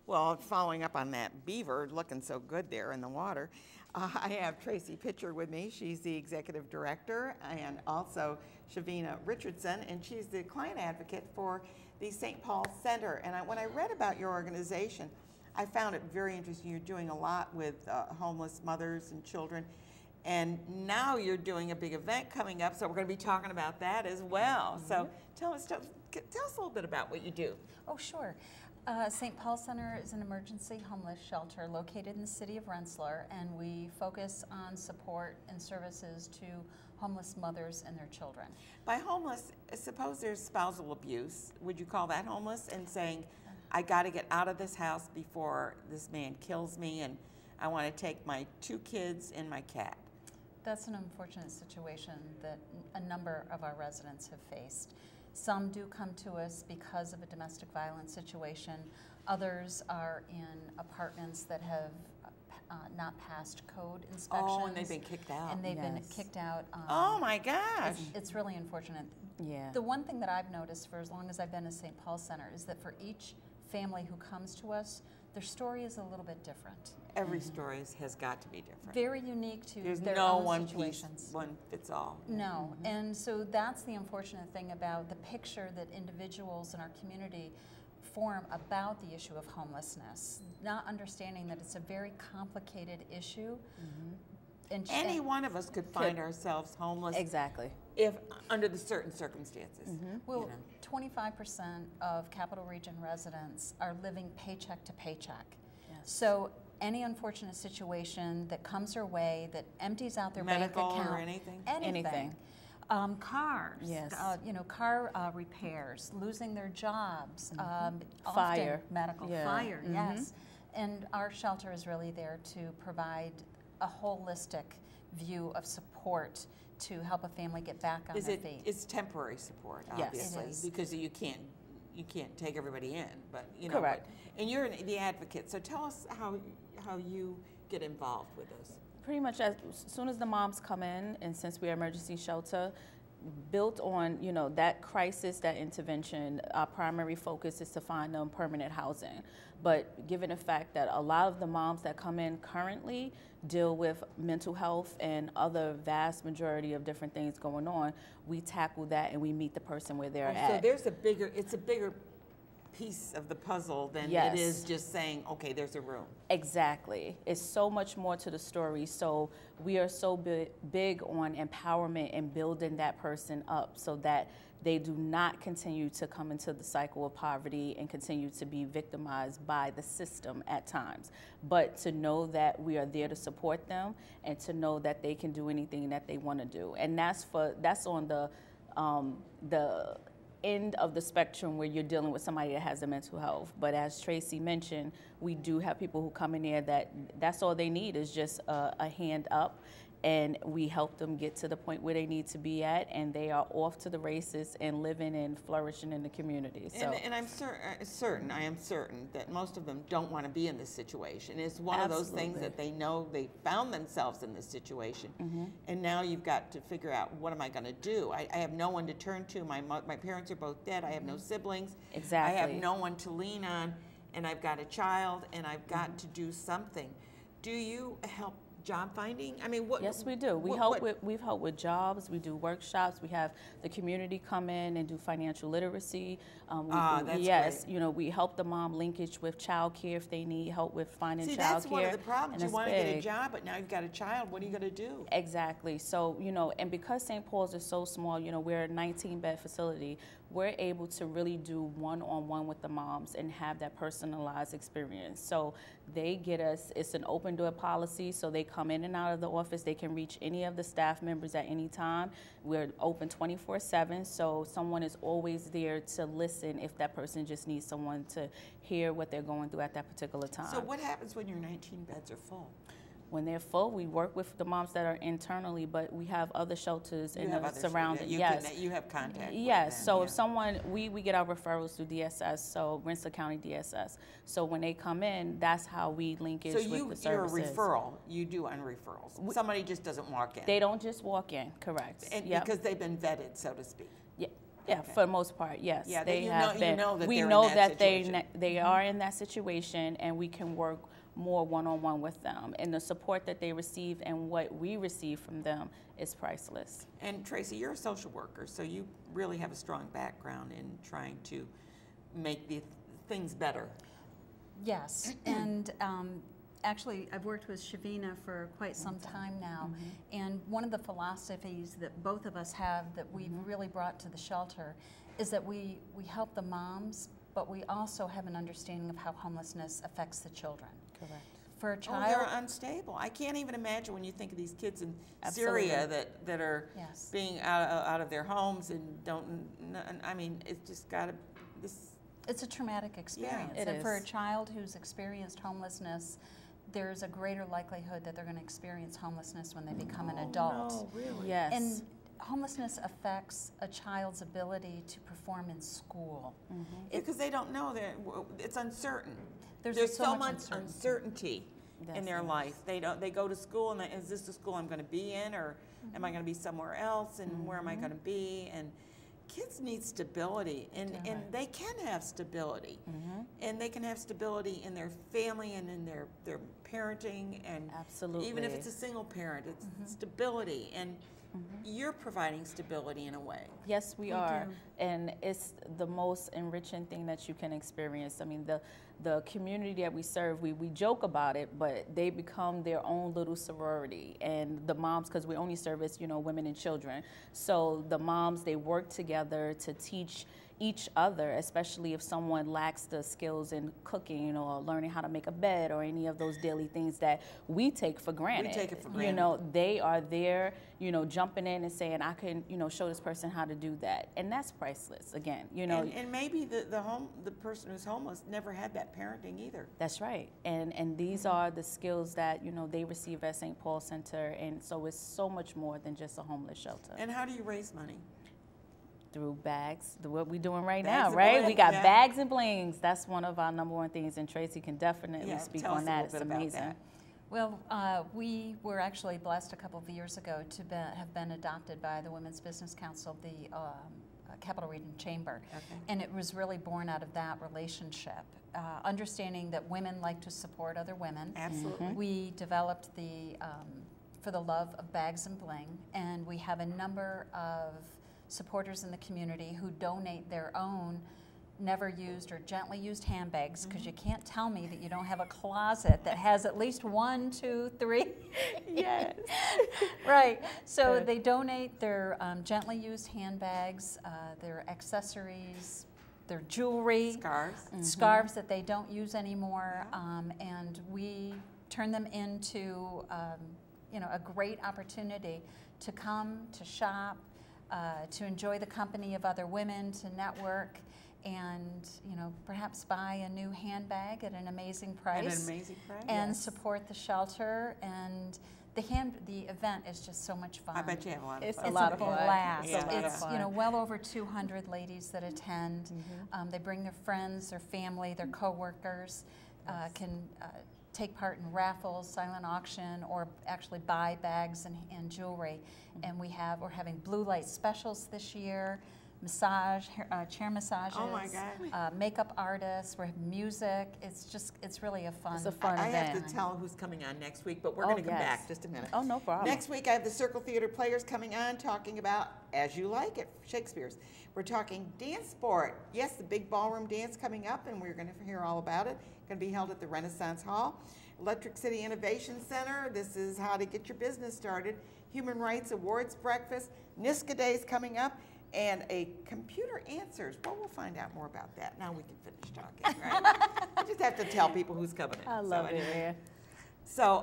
Well, following up on that beaver looking so good there in the water, I have Tracy Pitcher with me. She's the executive director, and also Shavina Richardson, and she's the client advocate for the St. Paul Center. And when I read about your organization, I found it very interesting. You're doing a lot with homeless mothers and children, and now you're doing a big event coming up, so we're going to be talking about that as well. So tell us a little bit about what you do. Oh, sure. St. Paul Center is an emergency homeless shelter located in the city of Rensselaer, and we focus on support and services to homeless mothers and their children. By homeless, suppose there's spousal abuse. Would you call that homeless? And saying, I got to get out of this house before this man kills me, and I want to take my 2 kids and my cat. That's an unfortunate situation that a number of our residents have faced. Some do come to us because of a domestic violence situation. Others are in apartments that have not passed code inspections. Oh, and they've been kicked out. And they've been kicked out. Oh my gosh. It's really unfortunate. Yeah. The one thing that I've noticed for as long as I've been at St. Paul Center is that for each family who comes to us, their story is a little bit different. Every story has got to be different. Very unique to There's their no own one situations. piece, one fits all. No, and so that's the unfortunate thing about the picture that individuals in our community form about the issue of homelessness, not understanding that it's a very complicated issue. And Any one of us could find ourselves homeless. Exactly. If under the certain circumstances. Well, 25% of Capital Region residents are living paycheck to paycheck. Yes. So any unfortunate situation that comes their way that empties out their Medical bank account, or anything? Anything. Cars, Yes. Car repairs, losing their jobs, Fire. often medical, Yeah. fire, yes. And our shelter is really there to provide a holistic view of support to help a family get back on their feet. It's temporary support, Yes. obviously, It is. because you can't take everybody in, but you know. Correct. And you're the advocate, so tell us how you get involved with this. Pretty much as soon as the moms come in, and since we're emergency shelter, built on that crisis, that intervention, our primary focus is to find them permanent housing. But given the fact that a lot of the moms that come in currently deal with mental health and other vast majority of different things going on, we tackle that and we meet the person where they're at. So there's it's a bigger piece of the puzzle than Yes. it is just saying, okay, there's a room. Exactly. It's so much more to the story. So we are so big on empowerment and building that person up so that they do not continue to come into the cycle of poverty and continue to be victimized by the system at times. But to know that we are there to support them and to know that they can do anything that they want to do. And that's on the end of the spectrum where you're dealing with somebody that has a mental health. But as Tracy mentioned, we do have people who come in there that's all they need is just a hand up, and we help them get to the point where they need to be at, and they are off to the races and living and flourishing in the community. So. And I'm I am certain that most of them don't want to be in this situation. It's one of those things that they know they found themselves in this situation, and now you've got to figure out, what am I going to do? I have no one to turn to. My parents are both dead. I have no siblings. Exactly. I have no one to lean on, and I've got a child, and I've got to do something. Do you help job finding? I mean, what? Yes, we do. We've helped with jobs. We do workshops. We have the community come in and do financial literacy. That's great. We help the mom linkage with child care if they need help with finding child care. See, that's one of the problems. You want to get a big. job, but now you've got a child. What are you going to do? Exactly. So, and because St. Paul's is so small, we're a 19-bed facility. we're able to really do one-on-one with the moms and have that personalized experience. So they get us, it's an open door policy, so they come in and out of the office. They can reach any of the staff members at any time. We're open 24/7, so someone is always there to listen if that person just needs someone to hear what they're going through at that particular time. So what happens when your 19 beds are full? When they're full, we work with the moms that are internally, but we have other shelters in the surrounding. Yes, you have contact. Yes. With them, so if someone, we get our referrals through DSS, so Rensselaer County DSS. So when they come in, that's how we linkage with the services. So you're a referral. You do unreferrals. Somebody just doesn't walk in. They don't just walk in. Correct. And because they've been vetted, so to speak. Yeah. Yeah, for the most part, yes. Yeah, they have been. We know that they are in that situation, and we can work more one-on-one with them, and the support that they receive and what we receive from them is priceless. And Tracy, you're a social worker, so you really have a strong background in trying to make the things better. Yes, and actually I've worked with Shavina for quite some time now, and one of the philosophies that both of us have that we've really brought to the shelter is that we help the moms, but we also have an understanding of how homelessness affects the children. Correct. For a child, they're unstable. I can't even imagine when you think of these kids in Syria that are being out of their homes and don't. I mean, it's just got to. It's a traumatic experience, and for a child who's experienced homelessness, there's a greater likelihood that they're going to experience homelessness when they become an adult. No, really? Yes. And homelessness affects a child's ability to perform in school. Because they don't know that it's uncertain. There's so much uncertainty in their life. They go to school and is this the school I'm going to be in, or am I going to be somewhere else, and where am I going to be? And kids need stability, and they can have stability, and they can have stability in their family and in their parenting, and even if it's a single parent, it's stability, and you're providing stability in a way. Yes, we are. And it's the most enriching thing that you can experience. I mean, the community that we serve, we joke about it, but they become their own little sorority. And the moms, because we only service, women and children. So the moms, they work together to teach each other, especially if someone lacks the skills in cooking, or learning how to make a bed, or any of those daily things that we take for granted. We take it for granted. They are there, jumping in and saying, I can, show this person how to do that. And that's priceless, again, And maybe the person who's homeless never had that parenting either. That's right. And these are the skills that, they receive at St. Paul Center. And so it's so much more than just a homeless shelter. And how do you raise money? Through bags, what we're doing right now, right? We got bags and blings. That's one of our #1 things, and Tracy can definitely speak on that. It's amazing. Well, we were actually blessed a couple of years ago to have been adopted by the Women's Business Council, the Capital Region Chamber, and it was really born out of that relationship. Understanding that women like to support other women. Absolutely. We developed the For the Love of Bags and Bling, and we have a number of supporters in the community who donate their own never used or gently used handbags, because you can't tell me that you don't have a closet that has at least 1, 2, 3. Yes. Right. So they donate their gently used handbags, their accessories, their jewelry, scarves that they don't use anymore, and we turn them into a great opportunity to come, to shop, to enjoy the company of other women, to network, and perhaps buy a new handbag at an amazing price. And support the shelter. And the event is just so much fun. I bet you have a lot of fun. It's a blast. It's well over 200 ladies that attend. They bring their friends, their family, their coworkers, can take part in raffles, silent auction, or actually buy bags and jewelry. And we're having blue light specials this year, chair massages, makeup artists, we have music. It's really a fun event. I have to tell who's coming on next week, but we're going to come back just a minute. Oh, no problem. Next week I have the Circle Theater Players coming on talking about As You Like It, Shakespeare's. We're talking dance sport. Yes, the big ballroom dance coming up, and we're going to hear all about it. Going to be held at the Renaissance Hall. Electric City Innovation Center. This is how to get your business started. Human Rights Awards Breakfast. NISCA Day is coming up. and a computer answers. Well, we'll find out more about that. Now we can finish talking, right? I just have to tell people who's coming in. I love it, man. So,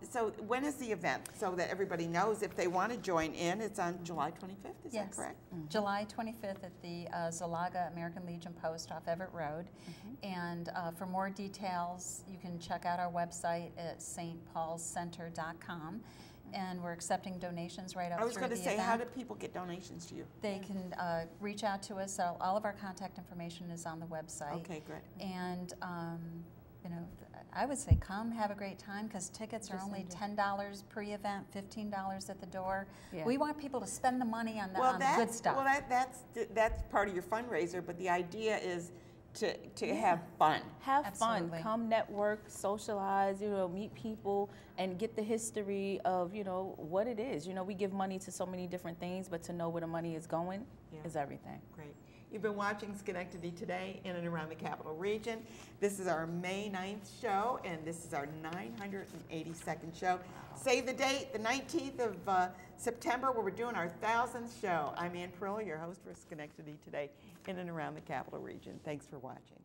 so when is the event? So that everybody knows if they want to join in, it's on July 25th, is that correct? July 25th at the Zalaga American Legion Post off Everett Road. And for more details, you can check out our website at stpaulscenter.com. And we're accepting donations right up through the event. I was going to say, how do people get donations to you? They can reach out to us. All of our contact information is on the website. Okay, great. And you know, I would say come, have a great time, because tickets are only $10 pre-event, $15 at the door. Yeah. We want people to spend the money on the good stuff. Well, that's part of your fundraiser, but the idea is to have fun. Have fun. Come network, socialize, you know, meet people, and get the history of, you know, what it is. You know, we give money to so many different things, but to know where the money is going is everything. Great. You've been watching Schenectady Today in and around the Capital Region. This is our May 9th show, and this is our 982nd show. Save the date, the 19th of September, where we're doing our 1000th show. I'm Ann Perillo, your host for Schenectady Today in and around the Capital Region. Thanks for watching.